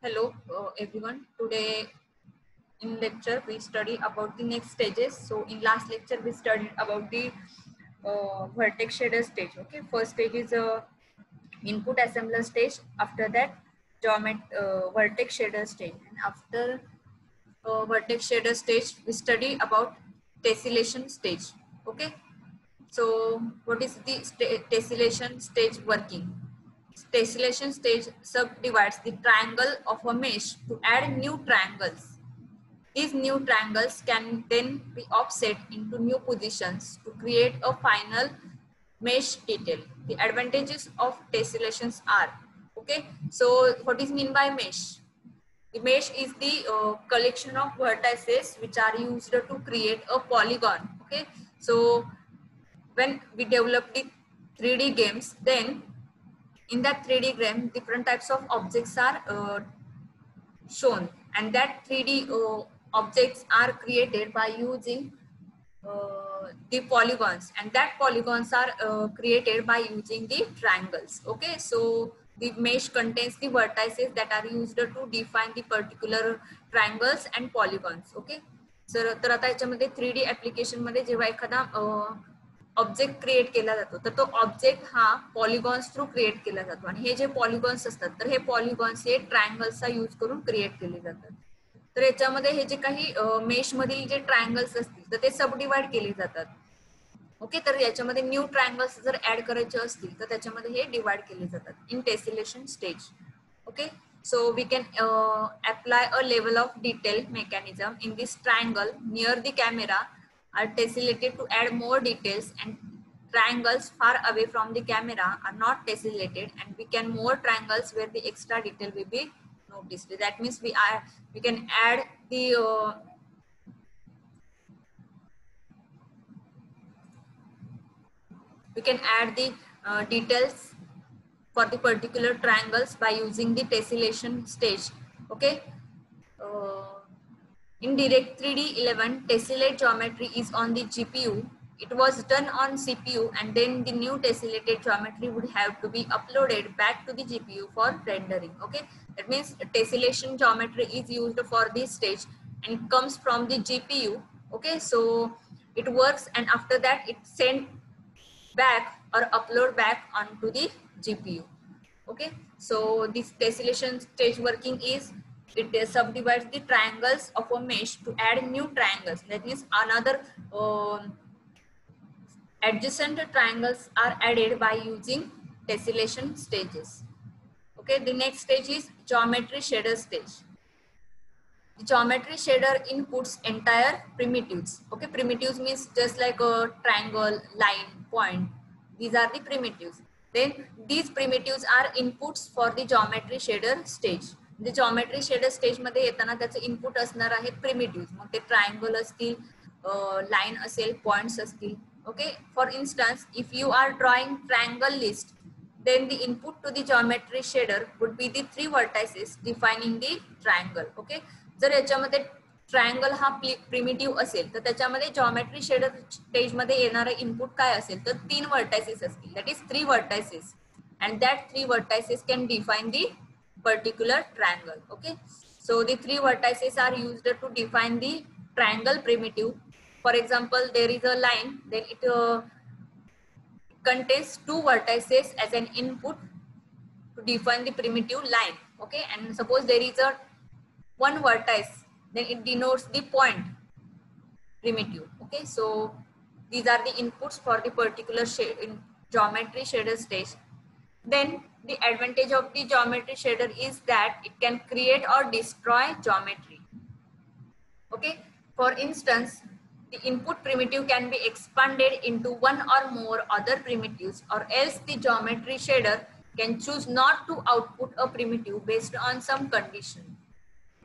Hello everyone. Today in lecture we study about the next stages. So in last lecture we studied about the vertex shader stage. Okay, first stage is input assembler stage. After that vertex shader stage, and after vertex shader stage we study about tessellation stage. Okay, so what is the tessellation stage working? Tessellation stage subdivides the triangle of a mesh to add new triangles. These new triangles can then be offset into new positions to create a final mesh detail. The advantages of tessellations are, okay, so what is mean by mesh? The mesh is the collection of vertices which are used to create a polygon. Okay, so when we develop the 3D games, then in that 3D game, different types of objects are shown, and that 3D objects are created by using the polygons, and that polygons are created by using the triangles. Okay, so the mesh contains the vertices that are used to define the particular triangles and polygons. Okay, तर आता याच्यामध्ये 3D application मध्ये जेव्हा एखादा object create केला जातो तर तो ऑब्जेक्ट हा पॉलिगॉन्स थ्रू क्रिएट केला जातो, आणि हे जे पॉलिगॉन्स असतात तर हे पॉलिगॉन्स हे ट्रायंगल्सचा यूज करून क्रिएट केले जातात. तर याच्यामध्ये हे जे काही मेश मधील जे ट्रायंगल्स असतील तर ते सबडिवाइड केले जातात. ओके, तर याच्यामध्ये न्यू ट्रायंगल्स जर ऍड करायचे असतील तर त्याच्यामध्ये हे डिवाइड केले जातात in tessellation stage. Okay, so we can apply a level of detail mechanism in this triangle near the camera are tessellated to add more details, and triangles far away from the camera are not tessellated, and we can more triangles where the extra detail will be noticed. That means we can add the details for the particular triangles by using the tessellation stage. Okay, in Direct3D 11, tessellate geometry is on the GPU. It was done on CPU, and then the new tessellated geometry would have to be uploaded back to the GPU for rendering. Okay, that means tessellation geometry is used for this stage and it comes from the GPU. Okay, so it works, and after that it sent back or upload back onto the GPU. Okay, so this tessellation stage working is it subdivides the triangles of a mesh to add new triangles. That means another adjacent triangles are added by using tessellation stages. Okay, the next stage is geometry shader stage. The geometry shader inputs entire primitives. Okay, primitives means just like a triangle, line, point. These are the primitives. Then these primitives are inputs for the geometry shader stage. The geometry shader stage मध्ये येताना त्याचे input असणार आहेत primitives. मग ते triangle असतील, line असेल, points असतील. Okay, for instance, if you are drawing triangle list, then the input to the geometry shader would be the 3 vertices defining the triangle. Okay, जर याच्यामध्ये ट्रायंगल हा प्रिमिटिव्ह असेल तर त्याच्यामध्ये जॉमेट्री शेडर स्टेज मध्ये येणारे इनपुट काय असेल तर 3 वर्टायसेस असतील. That is 3 vertices, and that 3 vertices can define the particular triangle. Okay, so the 3 vertices are used to define the triangle primitive. For example, there is a line, then it contains 2 vertices as an input to define the primitive line. Okay, and suppose there is a 1 vertex, then it denotes the point primitive. Okay, so these are the inputs for the particular geometry shader stage. Then the advantage of the geometry shader is that it can create or destroy geometry. Okay, for instance, the input primitive can be expanded into one or more other primitives, or else the geometry shader can choose not to output a primitive based on some condition.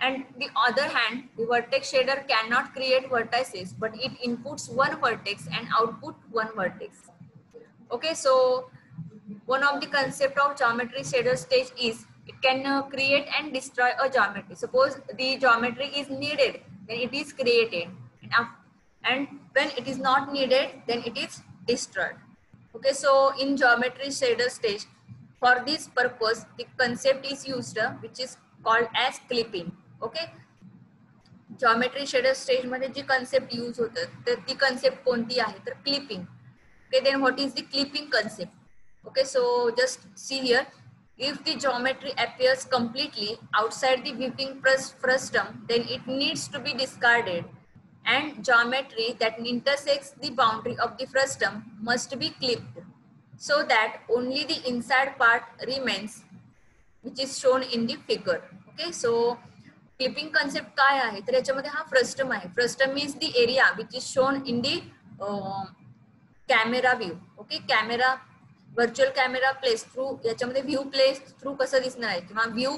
And the other hand, the vertex shader cannot create vertices, but it inputs one vertex and output one vertex. Okay, so one of the concept of geometry shader stage is it can create and destroy a geometry. Suppose the geometry is needed, then it is created, and when it is not needed, then it is destroyed. Okay, so in geometry shader stage, for this purpose, the concept is used which is called as clipping. Okay, geometry shader stage मध्ये जी concept use होतं तर ती concept कोणती आहे तर clipping. Okay, then what is the clipping concept? Okay, so just see here. If the geometry appears completely outside the weaving frustum, then it needs to be discarded, and geometry that intersects the boundary of the frustum must be clipped so that only the inside part remains, which is shown in the figure. Okay, so clipping concept काय आहे तर याच्यामध्ये हा frustum आहे. Frustum means the area which is shown in the camera view. Okay, camera virtual camera place through याच्यामध्ये view place through कसं दिसणार आहे किंवा view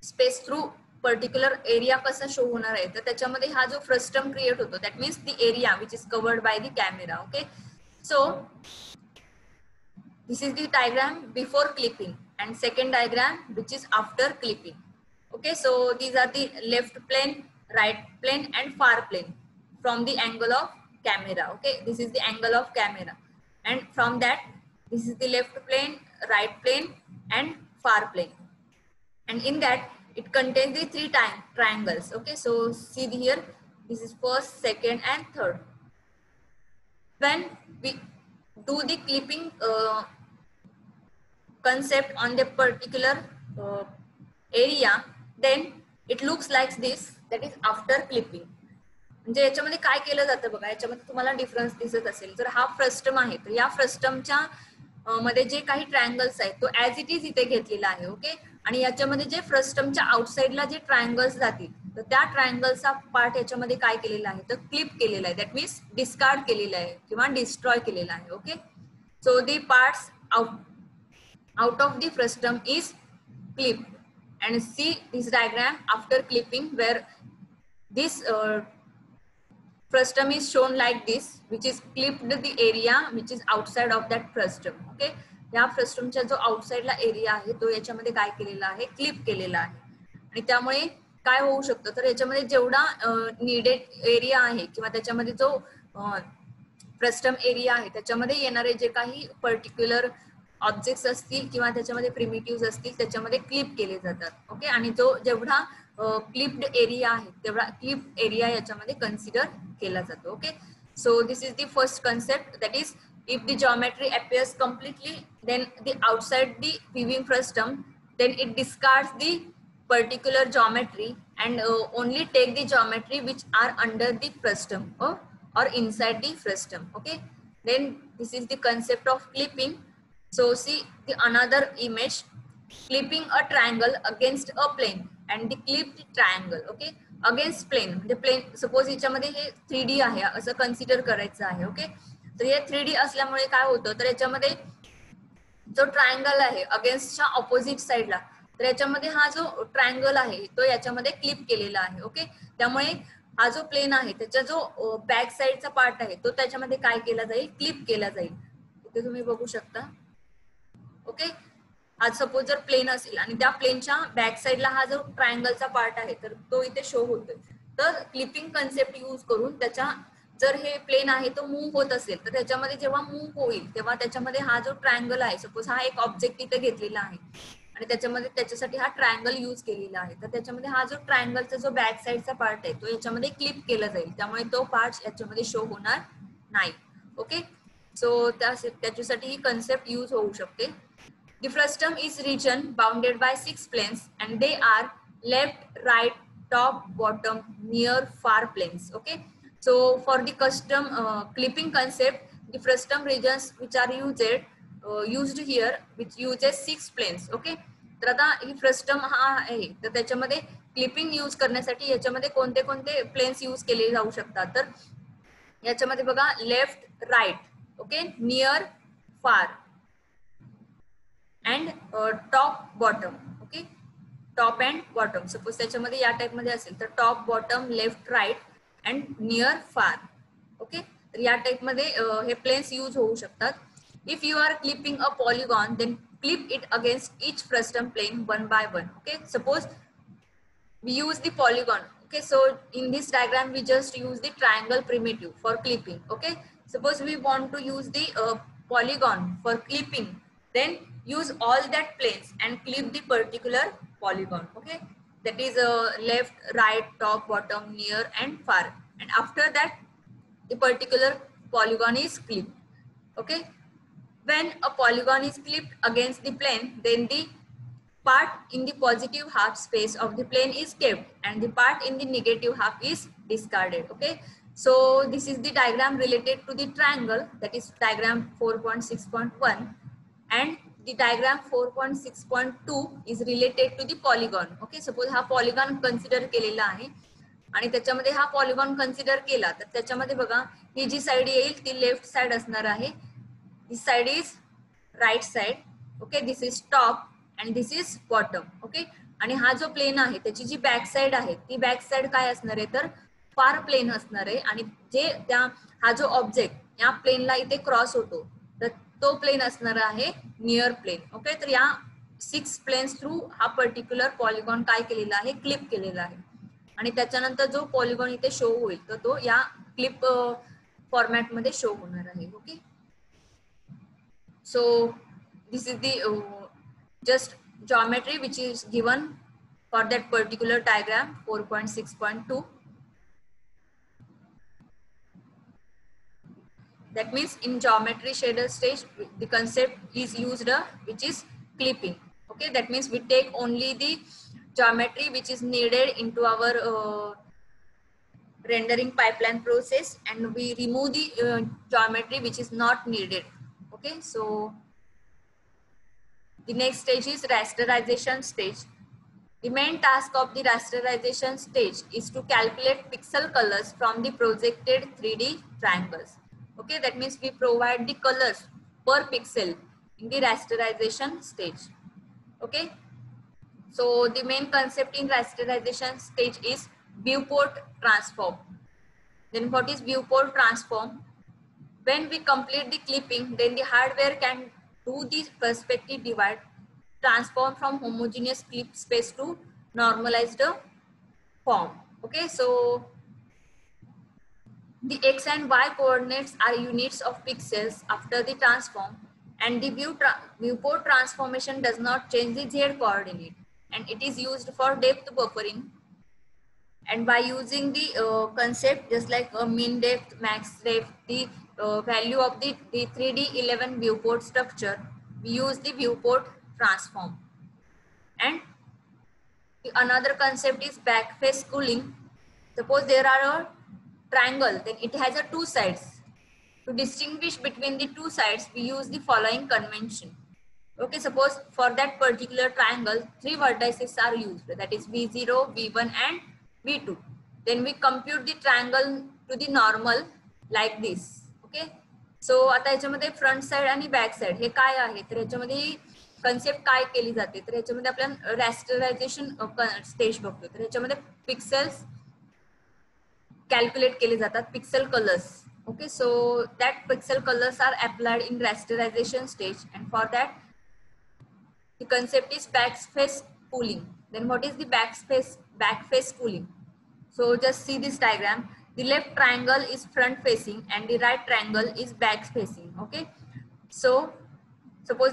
space through particular area कसा शो होणार आहे तर त्याच्यामध्ये हा जो फ्रस्टम क्रिएट होतो that means the area which is covered by the camera. Okay, so this is the diagram before clipping and second diagram which is after clipping. Okay, so these are the left plane, right plane and far plane from the angle of camera. Okay, this is the angle of camera, and from that this is the left plane, right plane and far plane, and in that it contains the three triangles. Okay, so see here, this is first, second and third. When we do the clipping concept on the particular area, then it looks like this, that is after clipping. म्हणजे याच्यामध्ये काय केलं जातं बघा, याच्यामध्ये तुम्हाला difference दिसत असेल. जर हा फ्रस्टम आहे तर या फ्रस्टमच्या मध्ये जे काही ट्रायंगल्स आहेत तो ऍज इट इज इथे घेतलेला आहे. ओके, आणि याच्यामध्ये जे फ्रस्टमच्या आउटसाइडला जे ट्रायंगल्स जातील तर त्या ट्रायंगलचा पार्ट याच्यामध्ये काय केलेला आहे तर क्लिप केलेला आहे, दॅट मीन्स डिस्कार्ड केलेला आहे किंवा डिस्ट्रॉय केलेला आहे. Okay, so the parts out of the frustum is clipped, and see this diagram after clipping where this frustum is shown like this, which is clipped the area which is outside of that frustum. Okay, या फ्रस्टमचा जो आउटसाइडला area आहे तो याच्यामध्ये काय केलेला आहे clip केलेला आहे, आणि त्यामुळे काय होऊ शकतं तर याच्यामध्ये जेवढा नीडेड एरिया आहे किंवा त्याच्यामध्ये जो फ्रस्टम एरिया आहे त्याच्यामध्ये येणारे जे काही पर्टिक्युलर ऑब्जेक्ट्स असतील किंवा त्याच्यामध्ये प्रिमिटिव्ह असतील त्याच्यामध्ये क्लिप केले जातात. ओके, आणि जो जेवढा क्लिप्ड एरिया आहे तेवढा क्लिप एरिया याच्यामध्ये कन्सिडर केला जातो. Okay, so this is the first concept, that is if the geometry appears completely then the outside the viewing frustum, then it discards the particular geometry and only take the geometry which are under the frustum or inside the frustum. Okay, then this is the concept of clipping. So see the another image, clipping a triangle against a plane and the clipped triangle. Okay, against plane म्हणजे plane suppose याच्यामध्ये हे 3D आहे असं consider करायचं आहे. Okay, तर हे 3D असल्यामुळे काय होतं तर याच्यामध्ये जो ट्रायंगल आहे अगेन्स्टच्या ऑपोजिट साइडला तर याच्यामध्ये हा जो ट्रायंगल आहे तो याच्यामध्ये क्लिप केलेला आहे. ओके, त्यामुळे हा जो प्लेन आहे त्याचा जो बॅक साइडचा पार्ट आहे तो त्याच्यामध्ये काय केला जाईल क्लिप केला जाईल. इथे तुम्ही बघू शकता. ओके, आज सपोज जर प्लेन असेल आणि त्या प्लेनच्या बॅक साइडला हा जो ट्रायंगलचा पार्ट आहे तर तो इथे शो होतोय, तर क्लिपिंग कन्सेप्ट यूज करून त्याच्या जर हे प्लेन आहे तो मूव्ह होत असेल तर त्याच्यामध्ये जेव्हा मूव्ह होईल तेव्हा त्याच्यामध्ये हा जो ट्रायंगल आहे सपोज हा एक ऑब्जेक्ट इथे घेतलेला आहे आणि त्याच्यामध्ये त्याच्यासाठी हा ट्रायंगल यूज केलेला आहे, तर त्याच्यामध्ये हा जो ट्रायंगलचा जो बॅक साइडचा पार्ट आहे तो याच्यामध्ये क्लिप केला जाईल, त्यामुळे तो पार्ट याच्यामध्ये शो होणार नाही. ओके, सो त्याच्यासाठी ही कन्सेप्ट यूज होऊ शकते. The frustum is region bounded by 6 planes and they are left, right, top, bottom, near, far planes. Okay, so for the custom clipping concept, the frustum regions which are used here which uses 6 planes. Okay, तर आता ही frustum हा आहे तर त्याच्यामध्ये clipping use करण्यासाठी याच्यामध्ये कोणते कोणते प्लेन्स यूज केले जाऊ शकतात तर याच्यामध्ये बघा left, right, okay, near, far and top, bottom. Okay, top and bottom suppose त्याच्यामध्ये या टाइप मध्ये असेल तर top, bottom, left, right and near, far. Okay, तर या टाइप मध्ये हे प्लेन्स यूज होऊ शकतात. If you are clipping a polygon then clip it against each frustum plane one by one. Okay, suppose we use the polygon. Okay, so in this diagram we just use the triangle primitive for clipping. Okay, suppose we want to use the polygon for clipping, then use all that planes and clip the particular polygon. Okay, that is left, right, top, bottom, near, and far. And after that, the particular polygon is clipped. Okay, when a polygon is clipped against the plane, then the part in the positive half space of the plane is kept and the part in the negative half is discarded. Okay, so this is the diagram related to the triangle, that is diagram 4.6.1, and the diagram 4.6.2 is related to the polygon. Okay, suppose हा polygon consider केलेला आहे आणि त्याच्यामध्ये हा polygon consider केला तर त्याच्यामध्ये बघा ही जी साइड येईल ती लेफ्ट साइड असणार आहे. This side is right side. Okay, this is top and this is bottom. Okay, आणि हा जो प्लेन आहे त्याची जी बॅक साइड आहे ती बॅक साइड काय असणार आहे तर फार प्लेन असणार आहे आणि जे त्या हा जो ऑब्जेक्ट या प्लेनला इथे क्रॉस होतो तर तो प्लेन असणार आहे नियर प्लेन. ओके, तर या 6 प्लेन्स थ्रू हा पर्टिक्युलर पॉलिगॉन काय केलेला आहे क्लिप केलेला आहे आणि त्याच्यानंतर जो पॉलिगॉन इथे शो होईल तर तो या क्लिप फॉर्मॅट मध्ये शो होणार आहे. Okay, so this is the just geometry which is given for that particular diagram 4.6.2. That means in geometry shader stage the concept is used which is clipping. Okay, that means we take only the geometry which is needed into our rendering pipeline process and we remove the geometry which is not needed. Okay, so the next stage is rasterization stage. The main task of the rasterization stage is to calculate pixel colors from the projected 3D triangles. Okay, that means we provide the colors per pixel in the rasterization stage. Okay, so the main concept in rasterization stage is viewport transform. Then what is viewport transform? When we complete the clipping, then the hardware can do the perspective divide, transform from homogeneous clip space to normalized form. Okay, so the x and y coordinates are units of pixels after the transform, and the viewport transformation does not change the z coordinate, and it is used for depth buffering. And by using the concept just like mean depth, max depth, the value of the 3D 11 viewport structure, we use the viewport transform. And the another concept is backface cooling. Suppose there are a triangle, then it has a 2 sides. To distinguish between the 2 sides, we use the following convention. Okay, suppose for that particular triangle, 3 vertices are used, that is V0, V1 and V2. Then we compute the triangle to the normal like this. Okay, so आता याच्यामध्ये front side आणि back side हे काय आहे तर याच्यामध्ये concept काय केली जाते तर याच्यामध्ये आपण रॅस्टरायझेशन स्टेज बघतो तर याच्यामध्ये पिक्सेल्स कॅल्क्युलेट केले जातात, pixel colours. Okay, so that pixel colors are applied in rasterization stage, and for that the concept is backface cooling. Then what is the backface cooling? So just see this diagram. The left triangle is front facing and the right triangle is back facing. Okay, so suppose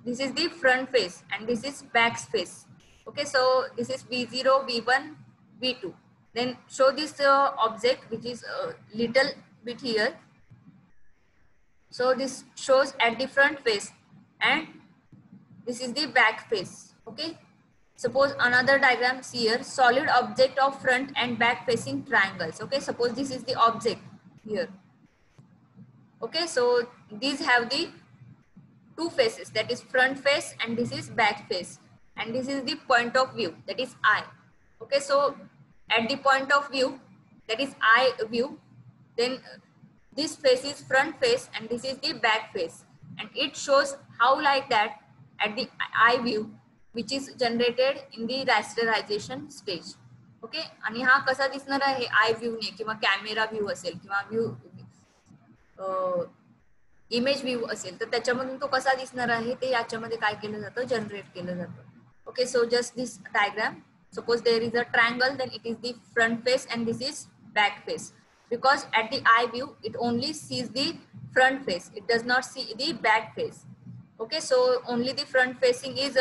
this is the front face and this is back face. Okay, so this is V0, V1, V2. Then show this object which is a little bit here. So this shows at the front face and this is the back face. Okay, suppose another diagram here, solid object of front and back facing triangles. Okay, suppose this is the object here. Okay, so these have the 2 faces, that is front face and this is back face, and this is the point of view, that is I. Okay, so at the point of view, that is I view, then this face is front face and this is the back face, and it shows how like that at the I view which is generated in the rasterization stage. Okay, आणि हा कसा दिसणार आहे आय view ने किंवा camera view असेल किंवा view image view असेल तर त्याच्यामधून तो कसा दिसणार आहे ते याच्यामध्ये काय केलं जातं जनरेट केलं जातं. Okay, so just this diagram, suppose there is a triangle, then it is the front face and this is back face, because at the eye view it only sees the front face, it does not see the back face. Okay, so only the front facing is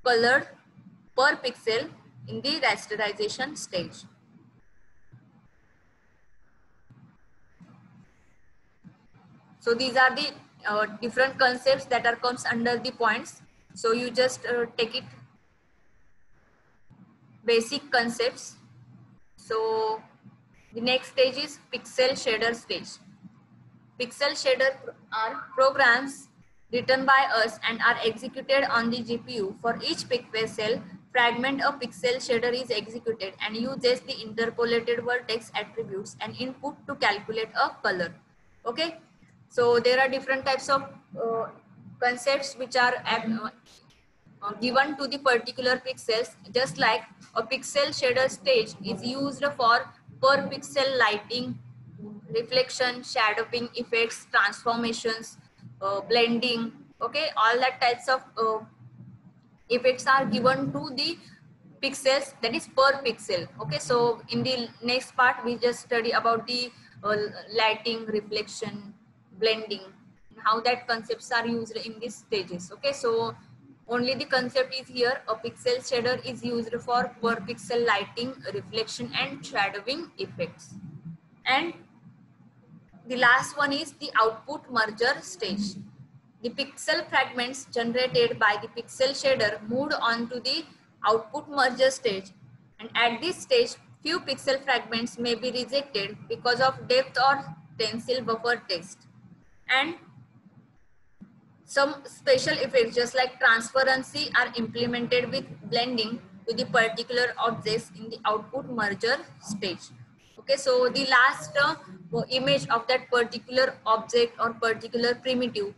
colored per pixel in the rasterization stage. So these are the different concepts that are comes under the points. So you just take it basic concepts. So the next stage is pixel shader stage. Pixel shader are programs written by us and are executed on the GPU. For each pixel fragment, a pixel shader is executed and uses the interpolated vertex attributes and input to calculate a color. Okay, so there are different types of concepts which are given to the particular pixels, just like a pixel shader stage is used for per pixel lighting, reflection, shadowing effects, transformations, blending. Okay, all that types of effects are given to the pixels, that is per pixel. Okay, so in the next part we just study about the lighting, reflection, blending, how that concepts are used in these stages. Okay, so only the concept is here. A pixel shader is used for per pixel lighting, reflection and shadowing effects. And the last one is the output merger stage. The pixel fragments generated by the pixel shader moved on to the output merger stage. And at this stage, few pixel fragments may be rejected because of depth or tensile buffer test. And some special effects just like transparency are implemented with blending to the particular objects in the output merger stage. Okay, so the last image of that particular object or particular primitive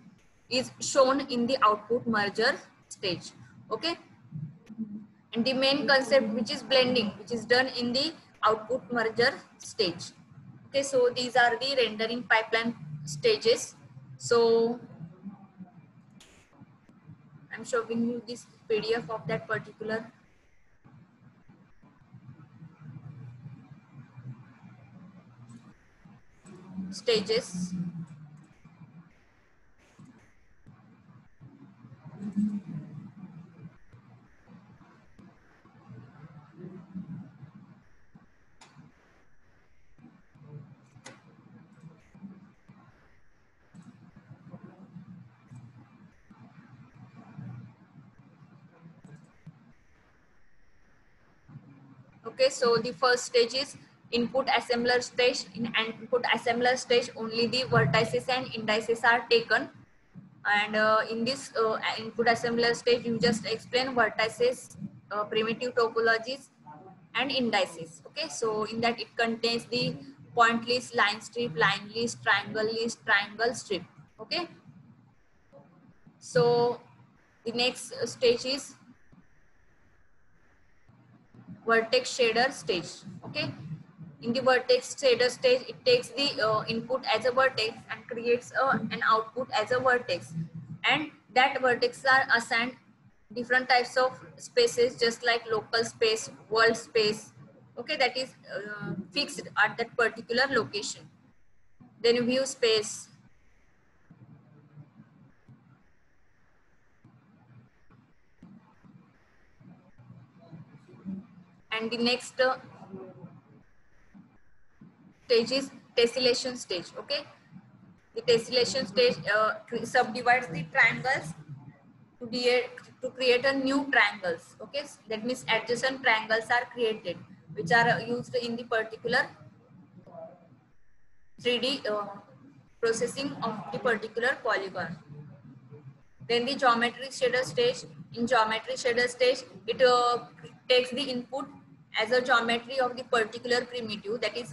is shown in the output merger stage. Okay, and the main concept, which is blending, which is done in the output merger stage. Okay, so these are the rendering pipeline stages. So I'm showing you this PDF of that particular stages. Okay, so the first stage is input assembler stage. In input assembler stage, only the vertices and indices are taken. And in this input assembler stage, you just explain vertices, primitive topologies, and indices. Okay, so in that it contains the point list, line strip, line list, triangle strip. Okay, so the next stage is vertex shader stage. Okay, in the vertex shader stage, it takes the input as a vertex and creates an output as a vertex, and that vertex are assigned different types of spaces, just like local space, world space. Okay, that is fixed at that particular location. Then view space, and the next stage is tessellation stage. Okay, the tessellation stage subdivides the triangles to create a new triangles. Okay, that means adjacent triangles are created, which are used in the particular 3D processing of the particular polygon. Then the geometry shader stage. In geometry shader stage, it takes the input as a geometry of the particular primitive, that is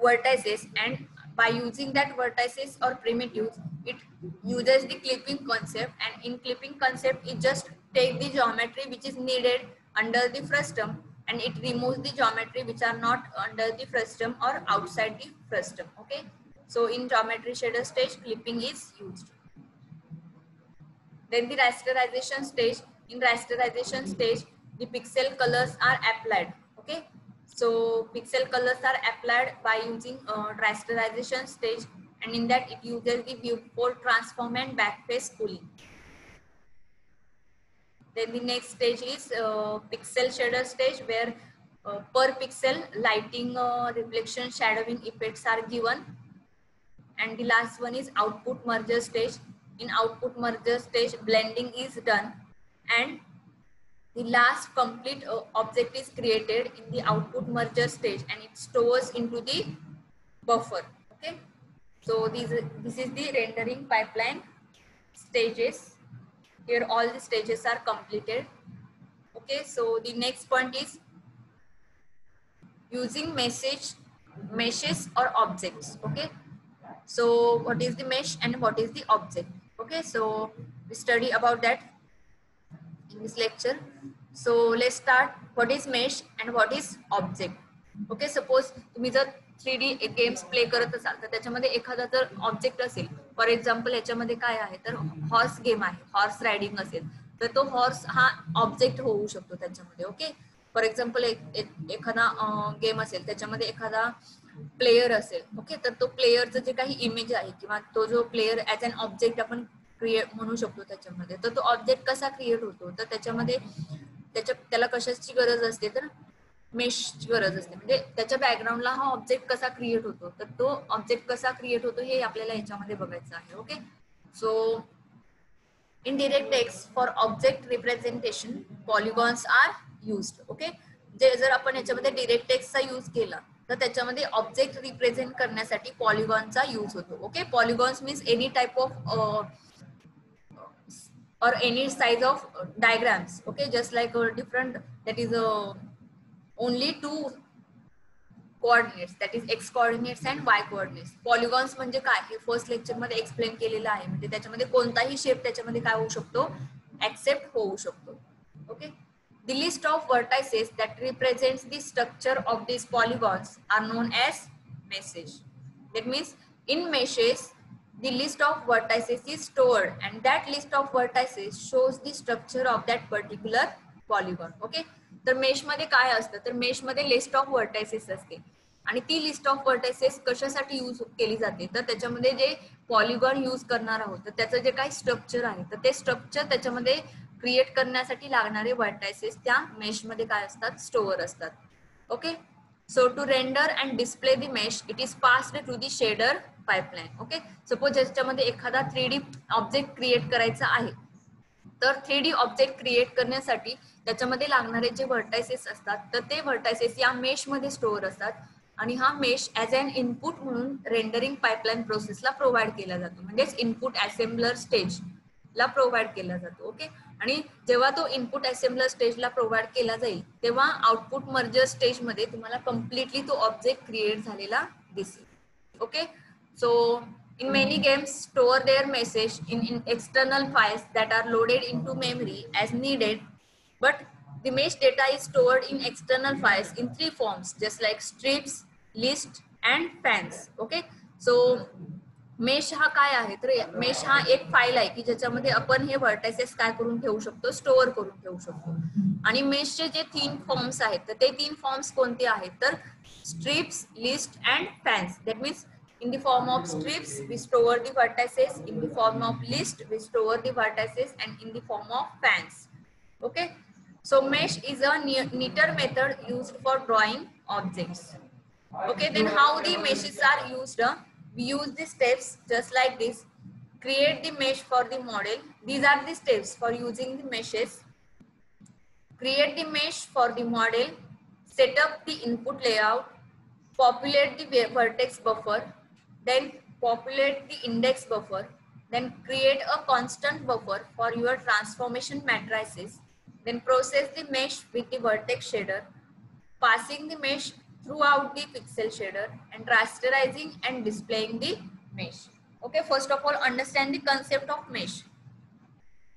vertices, and by using that vertices or primitives, it uses the clipping concept, and in clipping concept, it just take the geometry which is needed under the frustum, and it removes the geometry which are not under the frustum or outside the frustum. Okay, so in geometry shader stage, clipping is used. Then the rasterization stage. In rasterization stage, the pixel colors are applied. Okay, so pixel colors are applied by using rasterization stage, and in that it uses the viewport transform and backface pooling. Then the next stage is pixel shader stage, where per pixel lighting, reflection, shadowing effects are given. And the last one is output merger stage. In output merger stage, blending is done, and the last complete object is created in the output merger stage, and it stores into the buffer. Okay, so this is the rendering pipeline stages. Here all the stages are completed. Okay, so the next point is using meshes or objects. Okay, so what is the mesh and what is the object? Okay, so we study about that in this lecture. So let's start. What is mesh and what is object? Okay, suppose तुम्ही जर 3D games play करत असाल तर त्याच्यामध्ये एखादा जर object असेल, for example याच्यामध्ये काय आहे तर हॉर्स गेम आहे, हॉर्स रायडिंग असेल तर तो हॉर्स हा ऑब्जेक्ट होऊ शकतो त्याच्यामध्ये. ओके, फॉर एक्झाम्पल एखादा गेम असेल त्याच्यामध्ये एखादा प्लेयर असेल. ओके, तर तो प्लेयरचं जे काही इमेज आहे किंवा तो जो प्लेयर ऍज अन ऑब्जेक्ट आपण क्रिएट म्हणू शकतो त्याच्यामध्ये. तर तो ऑब्जेक्ट कसा क्रिएट होतो तर त्याच्यामध्ये त्याला कशाची गरज असते तर मेशची गरज असते. म्हणजे त्याच्या बॅकग्राऊंडला हा ऑब्जेक्ट कसा क्रिएट होतो तर तो ऑब्जेक्ट कसा क्रिएट होतो हे आपल्याला याच्यामध्ये बघायचं आहे. Okay, so in DirectX for object representation polygons are used. Okay, जे जर आपण याच्यामध्ये DirectXचा यूज केला तर त्याच्यामध्ये ऑब्जेक्ट रिप्रेझेंट करण्यासाठी पॉलिगॉनचा यूज होतो. Okay, polygons means any type of or any size of diagrams. Okay, just like different, that is only two coordinates, that is x coordinates and y coordinates. Polygons म्हणजे काय हे first lecture मध्ये explain केलेलं आहे. म्हणजे त्याच्यामध्ये कोणताही shape त्याच्यामध्ये काय होऊ शकतो ऍक्सेप्ट होऊ शकतो. Okay, the list of vertices that represents the structure of these polygons are known as meshes. That means in meshes the list of vertices is stored, and that list of vertices shows the structure of that particular polygon. Okay, तर mesh मध्ये काय असतं तर mesh मध्ये list of vertices असते, आणि ती list of vertices कशासाठी यूज केली जाते तर त्याच्यामध्ये जे पॉलिगॉन यूज करणार आहोत तर त्याचं जे काही स्ट्रक्चर आहे तर ते स्ट्रक्चर त्याच्यामध्ये क्रिएट करण्यासाठी लागणारे वर्टायसेस त्या मेश मध्ये काय असतात स्टोअर असतात. Okay, so to render and display the mesh it is passed through the shader pipeline. Okay, suppose याच्यामध्ये एखादा 3D ऑब्जेक्ट क्रिएट करायचा आहे तर 3D ऑब्जेक्ट क्रिएट करण्यासाठी त्याच्यामध्ये लागणारे जे व्हर्टायसेस असतात तर ते व्हर्टायसेस या मेश मध्ये स्टोअर असतात, आणि हा मेश ऍज अन इनपुट म्हणून रेंडरिंग पाइपलाइन प्रोसेसला प्रोव्हाइड केला जातो. म्हणजेच इनपुट असेंबलर स्टेज ला प्रोव्हाइड केला जातो. ओके, आणि जेव्हा तो इनपुट असेंबलर स्टेजला प्रोव्हाइड केला जाईल तेव्हा आउटपुट मर्जर स्टेज मध्ये तुम्हाला कम्प्लिटली तो ऑब्जेक्ट क्रिएट झालेला दिसेल. Okay, so in many games store their message in external files that are loaded into memory as needed, but the mesh data is stored in external files in three forms, just like strips, list and fans. Okay, so mesh हा काय आहे तर mesh हा एक file आहे की ज्याच्यामध्ये आपण हे व्हर्टायसेस काय करून ठेवू शकतो स्टोअर करून ठेवू शकतो. आणि मेशचे जे 3 फॉर्म्स आहेत तर ते 3 फॉर्म्स कोणते आहेत तर strips, list and fans. That means in the form of strips we store the vertices, in the form of list we store the vertices, and in the form of fans. Okay, so mesh is a neater method used for drawing objects. Okay, then how the meshes are used? We use the steps just like this. Create the mesh for the model. These are the steps for using the meshes. Create the mesh for the model, set up the input layout, populate the vertex buffer, then populate the index buffer, then create a constant buffer for your transformation matrices, then process the mesh with the vertex shader, passing the mesh throughout the pixel shader, and rasterizing and displaying the mesh. Okay, first of all understand the concept of mesh.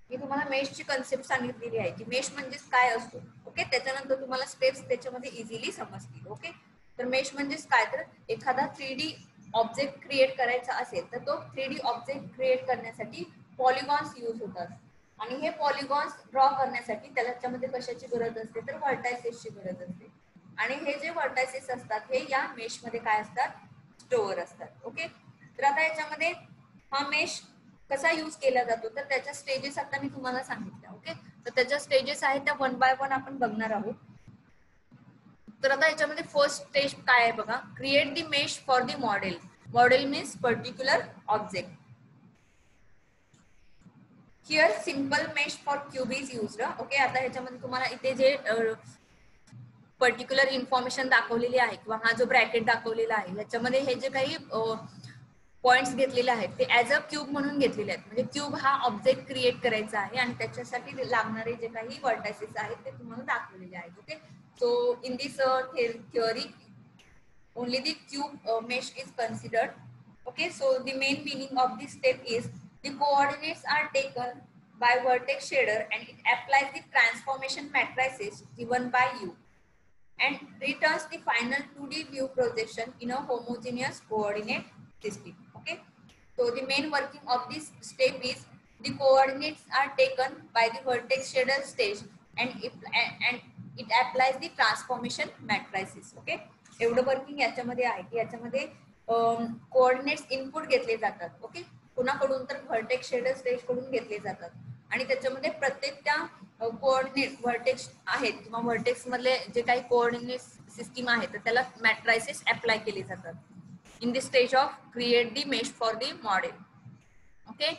मी तुम्हाला मेशची concept सांगितलेली आहे की mesh म्हणजे काय असतो. Okay, त्याच्यानंतर तुम्हाला steps त्याच्यामध्ये इझिली समजतील. ओके, तर मेश म्हणजे काय तर एखादा 3D ऑब्जेक्ट क्रिएट करायचा असेल तर तो 3D ऑब्जेक्ट क्रिएट करण्यासाठी पॉलिगॉन्स यूज होतात, आणि हे पॉलिगॉन्स ड्रॉ करण्यासाठी त्याच्यामध्ये कशाची गरज असते तर व्हर्टायसेसची गरज असते, आणि हे जे व्हर्टायसेस असतात हे या मेश मध्ये काय असतात स्टोअर असतात. ओके, तर आता याच्यामध्ये हा मेश कसा यूज केला जातो तर त्याच्या स्टेजेस आता मी तुम्हाला सांगितल्या. ओके, तर त्याच्या स्टेजेस आहेत त्या 1 बाय 1 आपण बघणार आहोत. तर आता याच्यामध्ये फर्स्ट स्टेज काय आहे बघा, create the mesh for the model. Model means particular object. Here simple mesh for cube is used. Okay, आता ह्याच्यामध्ये तुम्हाला इथे जे पर्टिक्युलर इन्फॉर्मेशन दाखवलेली आहे किंवा हा जो ब्रॅकेट दाखवलेला आहे याच्यामध्ये हे जे काही पॉइंट्स घेतलेले आहेत ते ऍज अ क्यूब म्हणून घेतलेले आहेत. म्हणजे क्यूब हा ऑब्जेक्ट क्रिएट करायचा आहे आणि त्याच्यासाठी लागणारे जे काही व्हर्टायसेस आहेत ते तुम्हाला दाखवलेले आहेत. Okay, so in this theory only the cube mesh is considered. Okay, so the main meaning of this step is the coordinates are taken by vertex shader and it applies the transformation matrices given by you and returns the final 2D view projection in a homogeneous coordinate system. Okay, so the main working of this step is the coordinates are taken by the vertex shader stage and it applies the transformation matrices. Okay, एवढं working याच्यामध्ये आहे की याच्यामध्ये coordinates input घेतले जातात. Okay, कुणाकडून तर vertex shader stage कडून घेतले जातात आणि त्याच्यामध्ये प्रत्येक त्या कोऑर्डिनेट व्हर्टेक्स आहेत किंवा व्हर्टेक्स मधले जे काही कोऑर्डिनेट सिस्टीम आहे तर त्याला मॅट्रायसेस अप्लाय केले जातात in the stage of create the mesh for the model. Okay,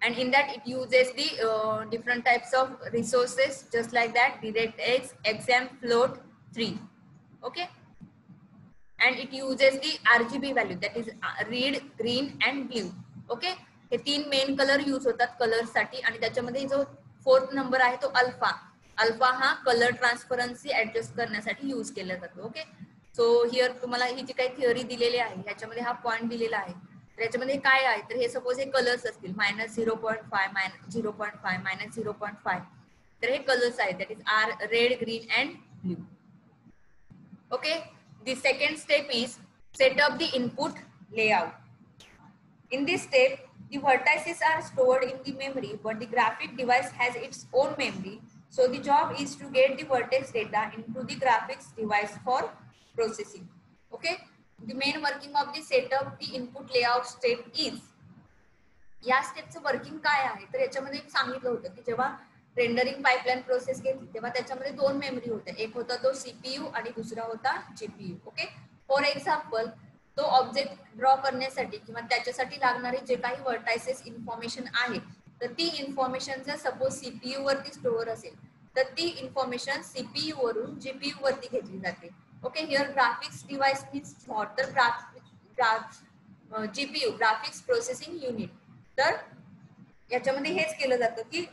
and in that it uses the different types of resources just like that, DirectX, XAMPP, float 3. Okay, and it uses the RGB value, that is red, green and blue. Okay, हे 3 main colour use होतात colour साठी आणि त्याच्यामध्ये जो 4th number आहे तो alpha. Alpha हा colour transparency adjust करण्यासाठी यूज केला जातो. ओके, सो हिअर तुम्हाला ही जी काही थिअरी दिलेली आहे ह्याच्यामध्ये हा पॉइंट दिलेला आहे. त्याच्यामध्ये काय आहे तर हे सपोज हे कलर्स असतील -0.5, -0.5, -0.5, तर हे कलर्स आहेत, that is R red, green and blue. Okay, the second step is set up the input layout. In this step the vertices are stored in the memory but the graphic device has its own memory, so the job is to get the vertex data into the graphics device for processing. Okay, the main working of the setup the input layout step is, या स्टेपचं working काय आहे तर याच्यामध्ये सांगितलं होतं की जेव्हा rendering pipeline process घेतली तेव्हा त्याच्यामध्ये 2 मेमरी होत्या, एक होता तो सीपीयू आणि दुसरा होता जीपीयू. ओके, फॉर एक्झाम्पल तो ऑब्जेक्ट ड्रॉ करण्यासाठी किंवा त्याच्यासाठी लागणारे जे काही व्हर्टायसेस इन्फॉर्मेशन आहे तर ती इन्फॉर्मेशन जर सपोज सीपीयू वरती स्टोअर असेल तर ती इन्फॉर्मेशन सीपीयू वरून जीपीयू वरती घेतली जाते. Okay, here graphics device means what, तर जीपीयू ग्राफिक्स प्रोसेसिंग युनिट. तर याच्यामध्ये हेच केलं जातं की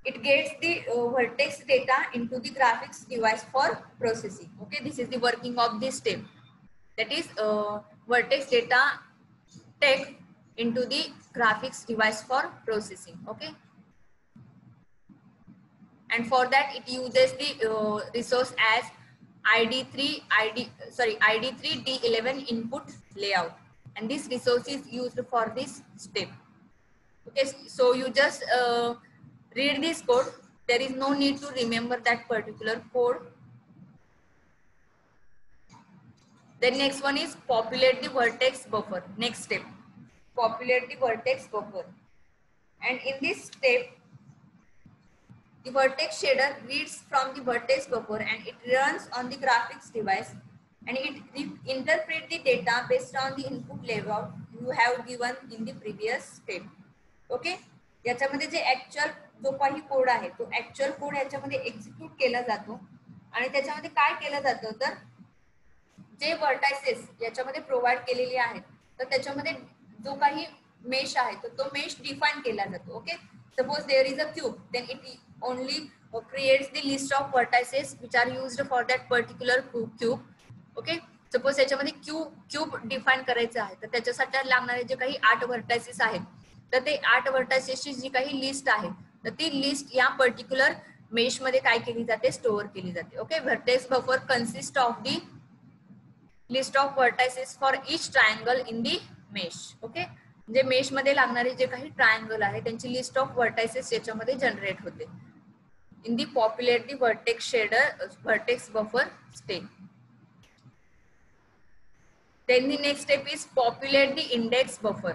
it gets the vertex data into the graphics device for processing. Okay, this is the working of this step, that is vertex data take into the graphics device for processing. Okay, and for that it uses the resource as ID3 D11 input layout, and this resource is used for this step. Okay, so you just read this code. There is no need to remember that particular code. Then next one is populate the vertex buffer. Next step, populate the vertex buffer, and in this step the vertex shader reads from the vertex buffer and it runs on the graphics device and it interprets the data based on the input layout you have given in the previous step. Okay, याच्यामध्ये जे actual जो काही code आहे तो actual code याच्यामध्ये execute केला जातो आणि त्याच्यामध्ये काय केलं जातं तर जे व्हर्टायसेस याच्यामध्ये प्रोव्हाइड केलेले आहेत तर त्याच्यामध्ये जो काही मेश आहे तर तो मेश डिफाईन केला जातो. Okay, suppose there is a cube, then it only creates the list of vertices which are used for that particular cube. Okay, suppose याच्यामध्ये क्यूब डिफाईन करायचं आहे तर त्याच्यासाठी लागणारे जे काही 8 व्हर्टायसेस आहेत तर ते 8 व्हर्टायसेसची जी काही लिस्ट आहे तर ती लिस्ट या पर्टिक्युलर मेश मध्ये काय केली जाते, स्टोअर केली जाते. Okay, vertex buffer consist of the list of vertices for each triangle in the mesh. Okay, म्हणजे मेश मध्ये लागणारे जे काही ट्रायंगल आहे त्यांची लिस्ट ऑफ व्हर्टायसेस याच्यामध्ये जनरेट होते in the populate the vertex shader vertex buffer step. Then the next step is populate the index buffer.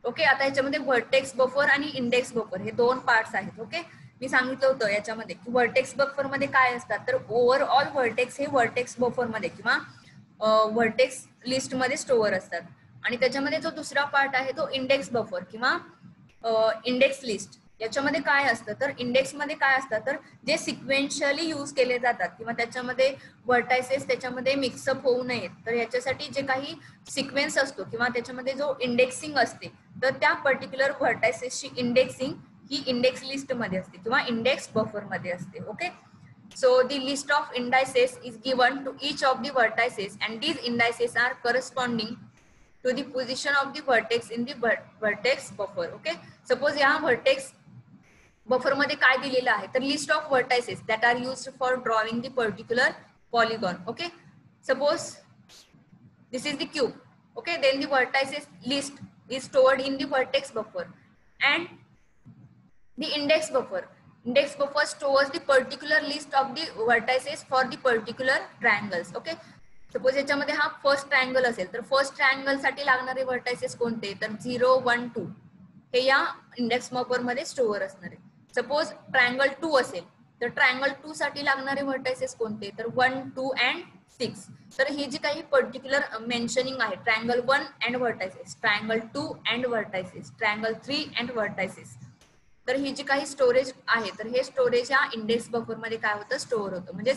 Okay, आता याच्यामध्ये व्हर्टेक्स बफर आणि इंडेक्स बफर हे 2 पार्ट्स आहेत. ओके, मी सांगितलं होतं याच्यामध्ये की व्हर्टेक्स बफर मध्ये काय असतात, तर ओव्हरऑल व्हर्टेक्स हे व्हर्टेक्स बफर मध्ये किंवा व्हर्टेक्स लिस्ट मध्ये स्टोअर असतात. आणि त्याच्यामध्ये जो दुसरा पार्ट आहे तो इंडेक्स बफर किंवा इंडेक्स लिस्ट. याच्यामध्ये काय असतं, तर इंडेक्स मध्ये काय असतं, तर जे सिक्वेन्शियली यूज केले जातात किंवा त्याच्यामध्ये व्हर्टायसेस त्याच्यामध्ये मिक्सअप होऊ नयेत, तर याच्यासाठी जे काही सिक्वेन्स असतो किंवा त्याच्यामध्ये जो इंडेक्सिंग असते, तर त्या पर्टिक्युलर व्हर्टायसेसची इंडेक्सिंग ही इंडेक्स लिस्ट मध्ये असते किंवा इंडेक्स बफर मध्ये असते. Okay, so the list of indices is given to each of the vertices and these indices are corresponding to the position of the vertex in the vertex buffer. Okay, suppose या vertex buffer मध्ये काय दिलेलं आहे, तर list of vertices that are used for drawing the particular polygon. Okay, suppose this is the cube. Okay, then the vertices list is stored in the vertex buffer and the index buffer stores the particular list of the vertices for the particular triangles. Okay, suppose याच्यामध्ये हा first triangle असेल तर first triangle साठी लागणारे vertices कोणते, तर 0, 1, 2 हे या index buffer मध्ये स्टोअर असणार आहे. सपोज ट्रायंगल 2 असेल तर ट्रायंगल 2 साठी लागणारे व्हर्टायसेस कोणते, तर 1, 2 अँड 6. तर ही जी काही पर्टिक्युलर मेन्शनिंग आहे, triangle 1 and vertices, triangle 2 and vertices, triangle 3 and vertices, तर ही जी काही स्टोरेज आहे तर हे स्टोरेज या इंडेक्स बफर मध्ये काय होतं, स्टोअर होतं. म्हणजे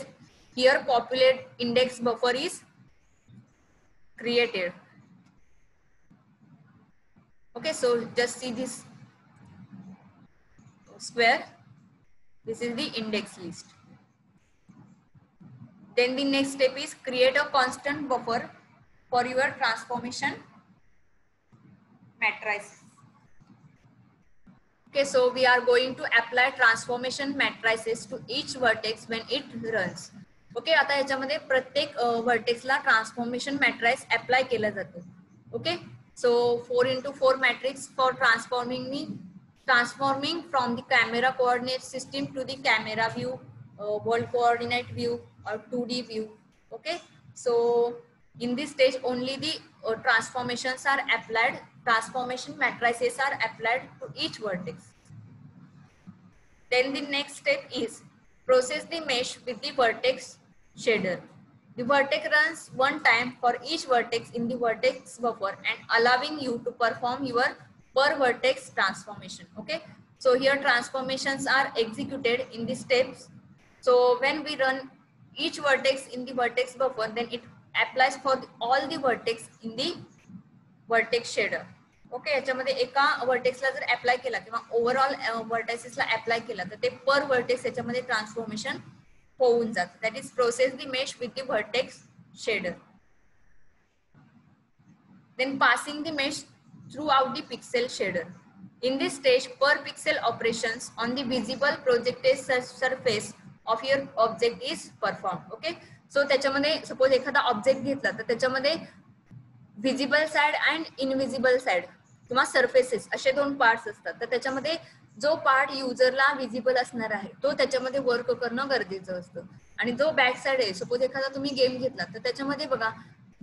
here populate index buffer is created. Okay, so just see this square, this is the index list. Then the next step is create a constant buffer for your transformation matrices. Okay, so we are going to apply transformation matrices to each vertex when it runs. Okay, आता याच्यामध्ये प्रत्येक व्हर्टेक्सला transformation matrix apply केला जातो. Okay, so 4x4 matrix for transforming from the camera coordinate system to the camera view, world coordinate view or 2D view. Okay, so in this stage only the transformations are applied, transformation matrices are applied to each vertex. Then the next step is process the mesh with the vertex shader. The vertex runs one time for each vertex in the vertex buffer and allowing you to perform your per vertex transformation. Okay, so here transformations are executed in the steps. So when we run each vertex in the vertex buffer, then it applies for all the vertex in the vertex shader. Okay, याच्यामध्ये एका व्हर्टेक्सला जर apply केला किंवा overall व्हर्टायसेसला apply केला तर ते पर vertex याच्यामध्ये ट्रान्सफॉर्मेशन होऊन जातं. That is process the mesh with the vertex shader. Then passing the mesh through out the pixel shader. In this stage per pixel operations on the visible projected surface of your object is perform. Okay, so त्याच्यामध्ये suppose एखादा object घेतला तर त्याच्यामध्ये visible side and invisible side किंवा surfaces असे दोन parts असतात. तर त्याच्यामध्ये जो पार्ट युजरला विजिबल असणार आहे तो त्याच्यामध्ये वर्क करणं गरजेचं असतं. आणि जो बॅक साइड आहे, सपोज एखादा तुम्ही गेम घेतला तर त्याच्यामध्ये बघा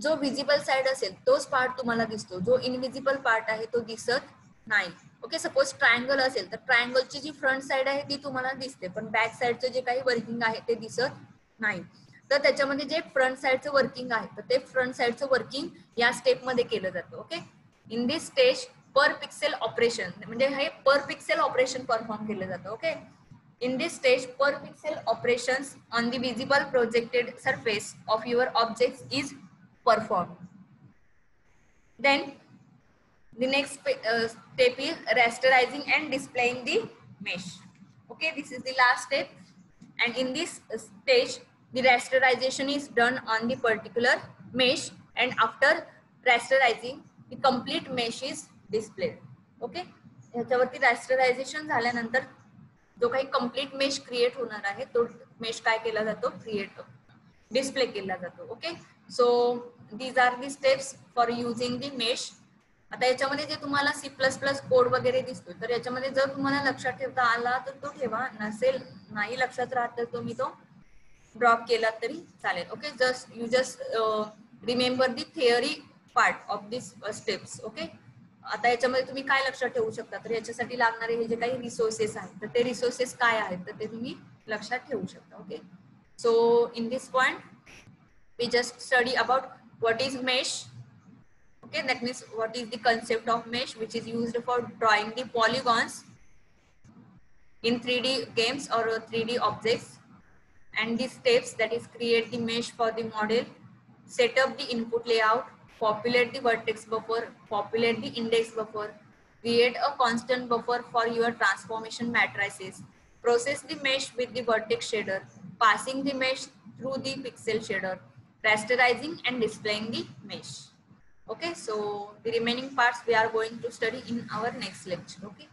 जो विजिबल साइड असेल तोच पार्ट तुम्हाला दिसतो, जो इनविजिबल पार्ट आहे तो दिसत नाही. ओके, सपोज ट्रायंगल असेल तर ट्रायंगलची जी फ्रंट साइड आहे ती तुम्हाला दिसते पण बॅक साइडचं जे काही वर्किंग आहे ते दिसत नाही. तर त्याच्यामध्ये जे फ्रंट साइडचं वर्किंग आहे तर ते फ्रंट साइडचं वर्किंग या स्टेप मध्ये केलं जातं. Okay, in this stage per pixel operation म्हणजे हे पर पिक्सेल ऑपरेशन परफॉर्म केलं जातं. Okay, in this stage per pixel operations on the visible projected surface of your object is perform. Then the next step is rasterizing and displaying the mesh. Okay, this is the last step and in this stage the rasterization is done on the particular mesh and after rasterizing the complete mesh is displayed. Okay, ह्याच्यावरती rasterization झाल्यानंतर जो काही complete mesh create होणार आहे तो mesh काय केला जातो, क्रिएट डिस्प्ले केला जातो. Okay, so these are the steps for using the mesh. आता याच्यामध्ये जे तुम्हाला C++ कोड वगैरे दिसतो तर याच्यामध्ये जर तुम्हाला लक्षात ठेवता आला तर तो ठेवा, नसेल नाही लक्षात राहत तर तुम्ही तो ड्रॉप केला तरी चालेल. Okay, just remember the theory part of this steps. Okay, आता याच्यामध्ये तुम्ही काय लक्षात ठेवू शकता, तर याच्यासाठी लागणारे हे जे काही रिसोर्सेस आहेत तर ते रिसोर्सेस काय आहेत तर ते तुम्ही लक्षात ठेवू शकता. Okay, so in this point we just study about what is mesh. Okay, that means what is the concept of mesh, which is used for drawing the polygons in 3D games or 3D objects, and the steps, that is create the mesh for the model, set up the input layout, populate the vertex buffer, populate the index buffer, create a constant buffer for your transformation matrices, process the mesh with the vertex shader, passing the mesh through the pixel shader, rasterizing and displaying the mesh. Okay, so the remaining parts we are going to study in our next lecture. Okay.